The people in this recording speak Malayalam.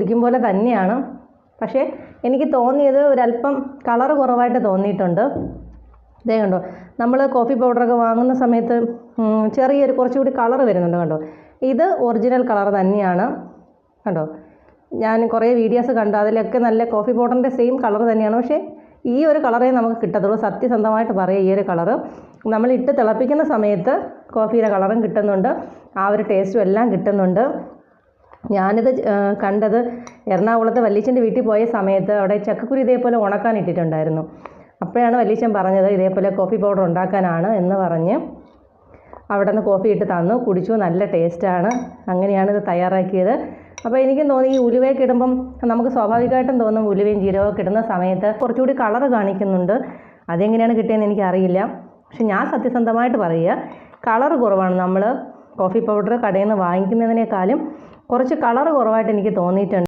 കുടിക്കും പോലെ തന്നെയാണ്. പക്ഷേ എനിക്ക് തോന്നിയത് ഒരല്പം കളറ് കുറവായിട്ട് തോന്നിയിട്ടുണ്ട്. ഇതേ കണ്ടോ, നമ്മൾ കോഫി പൗഡറൊക്കെ വാങ്ങുന്ന സമയത്ത് ചെറിയൊരു കുറച്ചുകൂടി കളറ് വരുന്നുണ്ട് കണ്ടോ. ഇത് ഒറിജിനൽ കളർ തന്നെയാണ് കണ്ടോ. ഞാൻ കുറേ വീഡിയോസ് കണ്ടു, അതിലൊക്കെ നല്ല കോഫി പൗഡറിൻ്റെ സെയിം കളർ തന്നെയാണ്. പക്ഷേ ഈ ഒരു കളറേ നമുക്ക് കിട്ടത്തുള്ളൂ. സത്യസന്ധമായിട്ട് പറയാം, ഈ ഒരു കളറ് നമ്മളിട്ട് തിളപ്പിക്കുന്ന സമയത്ത് കോഫിയുടെ കളറും കിട്ടുന്നുണ്ട്, ആ ഒരു ടേസ്റ്റും എല്ലാം കിട്ടുന്നുണ്ട്. ഞാനിത് കണ്ടത് എറണാകുളത്ത് വല്യച്ഛൻ്റെ വീട്ടിൽ പോയ സമയത്ത് അവിടെ ചക്കക്കുരു ഇതേപോലെ ഉണക്കാൻ ഇട്ടിട്ടുണ്ടായിരുന്നു. അപ്പോഴാണ് വല്യച്ഛൻ പറഞ്ഞത് ഇതേപോലെ കോഫി പൗഡർ ഉണ്ടാക്കാനാണ് എന്ന് പറഞ്ഞ് അവിടെ നിന്ന് കോഫി ഇട്ട് തന്നു. കുടിച്ചു, നല്ല ടേസ്റ്റാണ്. അങ്ങനെയാണ് ഇത് തയ്യാറാക്കിയത്. അപ്പോൾ എനിക്കും തോന്നി ഈ ഉലുവയൊക്കെ ഇടുമ്പം നമുക്ക് സ്വാഭാവികമായിട്ടും തോന്നും ഉലുവയും ജീരകമൊക്കെ ഇടുന്ന സമയത്ത് കുറച്ചുകൂടി കളറ് കാണിക്കുന്നുണ്ട്. അതെങ്ങനെയാണ് കിട്ടിയതെന്ന് എനിക്കറിയില്ല. പക്ഷെ ഞാൻ സത്യസന്ധമായിട്ട് പറയുക, കളറ് കുറവാണ്. നമ്മൾ കോഫി പൗഡർ കടയിൽ നിന്ന് വാങ്ങിക്കുന്നതിനേക്കാളും കുറച്ച് കളറ് കുറവായിട്ട് എനിക്ക് തോന്നിയിട്ടുണ്ട്.